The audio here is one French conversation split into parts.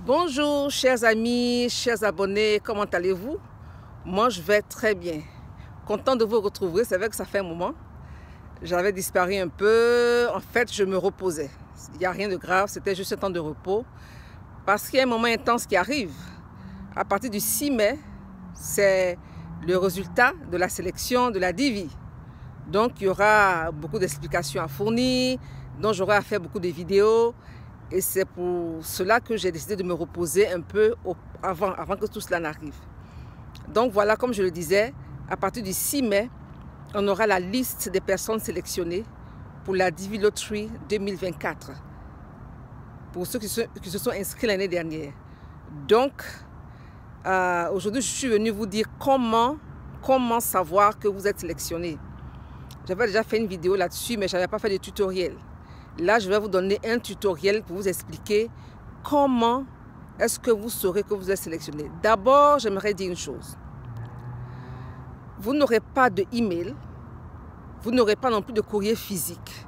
Bonjour chers amis, chers abonnés, comment allez-vous? Moi je vais très bien. Content de vous retrouver, c'est vrai que ça fait un moment. J'avais disparu un peu, en fait je me reposais. Il n'y a rien de grave, c'était juste un temps de repos. Parce qu'il y a un moment intense qui arrive. À partir du 6 mai, c'est le résultat de la sélection de la Divi. Donc il y aura beaucoup d'explications à fournir, donc j'aurai à faire beaucoup de vidéos. Et c'est pour cela que j'ai décidé de me reposer un peu avant que tout cela n'arrive. Donc voilà, comme je le disais, à partir du 6 mai, on aura la liste des personnes sélectionnées pour la Divi Lottery 2024. Pour ceux qui se sont inscrits l'année dernière. Donc, aujourd'hui, je suis venue vous dire comment savoir que vous êtes sélectionné. J'avais déjà fait une vidéo là-dessus, mais je n'avais pas fait de tutoriel. Là, je vais vous donner un tutoriel pour vous expliquer comment est-ce que vous saurez que vous êtes sélectionné. D'abord, j'aimerais dire une chose. Vous n'aurez pas de email, vous n'aurez pas non plus de courrier physique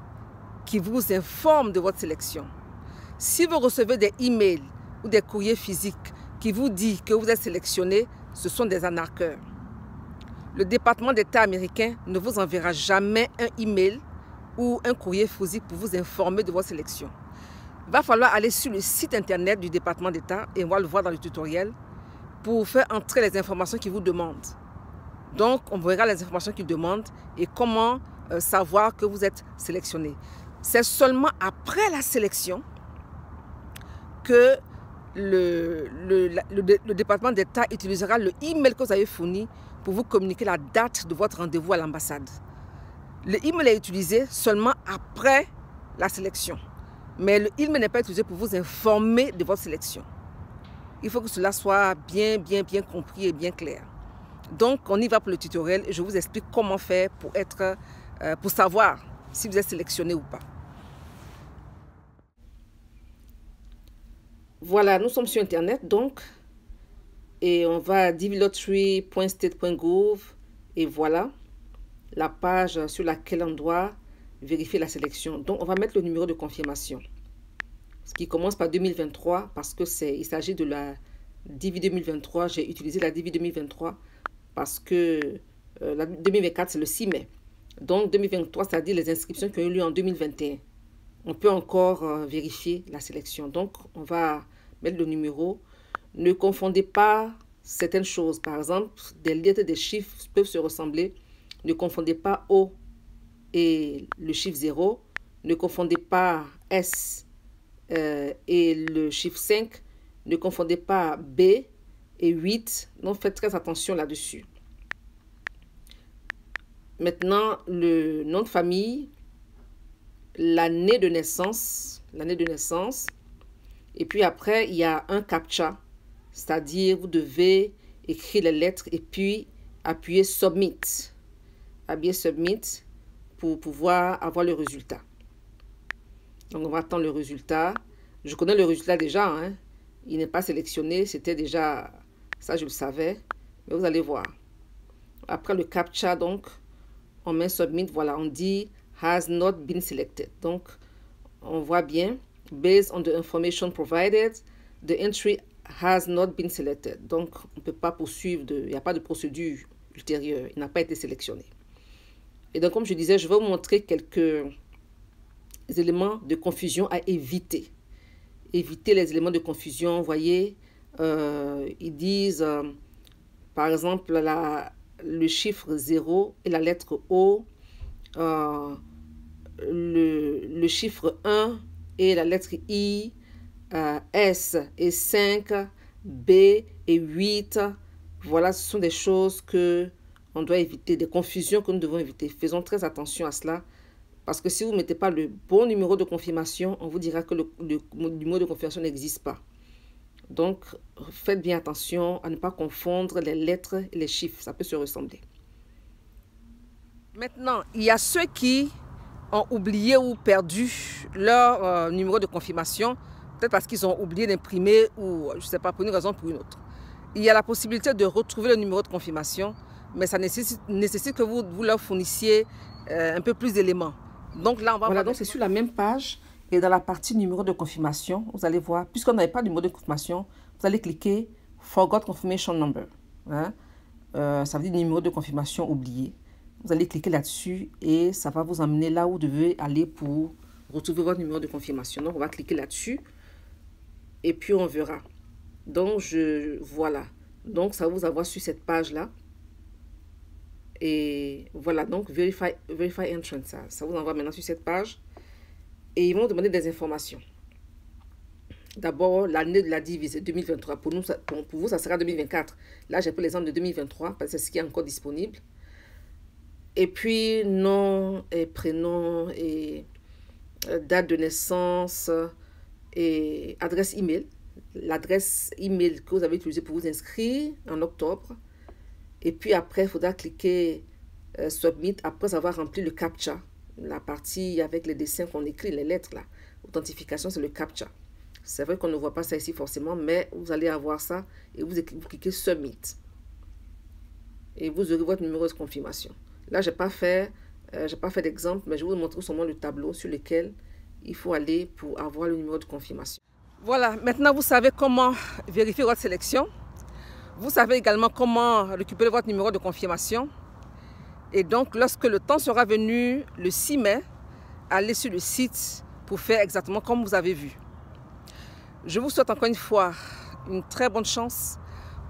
qui vous informe de votre sélection. Si vous recevez des emails ou des courriers physiques qui vous disent que vous êtes sélectionné, ce sont des arnaqueurs. Le département d'État américain ne vous enverra jamais un email ou un courrier physique pour vous informer de votre sélection. Il va falloir aller sur le site internet du département d'État, et on va le voir dans le tutoriel, pour faire entrer les informations qu'ils vous demandent. Donc, on verra les informations qu'ils demandent et comment savoir que vous êtes sélectionné. C'est seulement après la sélection que le département d'État utilisera le email que vous avez fourni pour vous communiquer la date de votre rendez-vous à l'ambassade. Le email est utilisé seulement après la sélection. Mais le email n'est pas utilisé pour vous informer de votre sélection. Il faut que cela soit bien compris et bien clair. Donc, on y va pour le tutoriel et je vous explique comment faire pour savoir si vous êtes sélectionné ou pas. Voilà, nous sommes sur Internet donc. Et on va à divilottery.state.gov et voilà la page sur laquelle on doit vérifier la sélection. Donc, on va mettre le numéro de confirmation. Ce qui commence par 2023 parce que il s'agit de la Divi 2023. J'ai utilisé la Divi 2023 parce que la 2024, c'est le 6 mai. Donc, 2023, c'est-à-dire les inscriptions qui ont eu lieu en 2021. On peut encore vérifier la sélection. Donc, on va mettre le numéro. Ne confondez pas certaines choses. Par exemple, des lettres et des chiffres peuvent se ressembler. Ne confondez pas O et le chiffre 0. Ne confondez pas S et le chiffre 5. Ne confondez pas B et 8. Donc, faites très attention là-dessus. Maintenant, le nom de famille, l'année de naissance. Et puis après, il y a un CAPTCHA. C'est-à-dire, vous devez écrire les lettres et puis appuyer Submit. Appuyer Submit pour pouvoir avoir le résultat. Donc, on va attendre le résultat. Je connais le résultat déjà. Hein. Il n'est pas sélectionné. C'était déjà... Ça, je le savais. Mais vous allez voir. Après le CAPTCHA, donc, on met Submit. Voilà, on dit Has not been selected. Donc, on voit bien. Based on the information provided, the entry has not been selected. Donc, on ne peut pas poursuivre. Il n'y a pas de procédure ultérieure. Il n'a pas été sélectionné. Et donc, comme je disais, je vais vous montrer quelques éléments de confusion à éviter. Éviter les éléments de confusion. Vous voyez, ils disent, par exemple, le chiffre 0 et la lettre O, le chiffre 1 et la lettre I, S et 5, B et 8. Voilà, ce sont des choses que on doit éviter, des confusions que nous devons éviter. Faisons très attention à cela. Parce que si vous ne mettez pas le bon numéro de confirmation, on vous dira que le numéro de confirmation n'existe pas. Donc, faites bien attention à ne pas confondre les lettres et les chiffres. Ça peut se ressembler. Maintenant, il y a ceux qui ont oublié ou perdu leur numéro de confirmation. Peut-être parce qu'ils ont oublié d'imprimer ou, je ne sais pas, pour une raison ou pour une autre. Il y a la possibilité de retrouver le numéro de confirmation, mais ça nécessite que vous leur fournissiez un peu plus d'éléments. Donc là, on va... Voilà, donc c'est sur la même page Et dans la partie numéro de confirmation, vous allez voir, puisqu'on n'avait pas de numéro de confirmation, vous allez cliquer Forgot Confirmation Number. Hein? Ça veut dire numéro de confirmation oublié. Vous allez cliquer là-dessus et ça va vous emmener là où vous devez aller pour retrouver votre numéro de confirmation. Donc, on va cliquer là-dessus et puis on verra. Donc, voilà. Donc, ça va vous avoir sur cette page-là. Et voilà, donc Verify Entrance. Ça vous envoie maintenant sur cette page. Et ils vont demander des informations. D'abord, l'année de la divise 2023. Pour vous, ça sera 2024. Là, j'ai pris l'exemple de 2023 parce que c'est ce qui est encore disponible. Et puis, nom et prénom et date de naissance et adresse email. L'adresse email que vous avez utilisée pour vous inscrire en octobre. Et puis après, il faudra cliquer Submit après avoir rempli le CAPTCHA. La partie avec les dessins qu'on écrit, les lettres là. Authentification, c'est le CAPTCHA. C'est vrai qu'on ne voit pas ça ici forcément, mais vous allez avoir ça et vous cliquez Submit. Et vous aurez votre numéro de confirmation. Là, je n'ai pas fait d'exemple, mais je vais vous montrer seulement le tableau sur lequel il faut aller pour avoir le numéro de confirmation. Voilà, maintenant vous savez comment vérifier votre sélection. Vous savez également comment récupérer votre numéro de confirmation. Et donc, lorsque le temps sera venu, le 6 mai, allez sur le site pour faire exactement comme vous avez vu. Je vous souhaite encore une fois une très bonne chance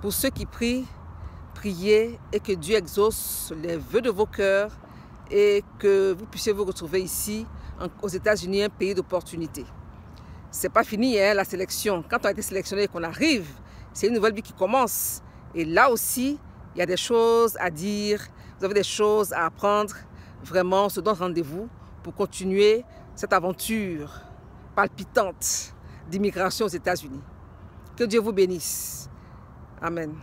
pour ceux qui prient, priez et que Dieu exauce les vœux de vos cœurs et que vous puissiez vous retrouver ici aux États-Unis, un pays d'opportunité. C'est pas fini, hein, la sélection. Quand on a été sélectionné et qu'on arrive, c'est une nouvelle vie qui commence. Et là aussi, il y a des choses à dire, vous avez des choses à apprendre. Vraiment, on se donne rendez-vous pour continuer cette aventure palpitante d'immigration aux États-Unis. Que Dieu vous bénisse. Amen.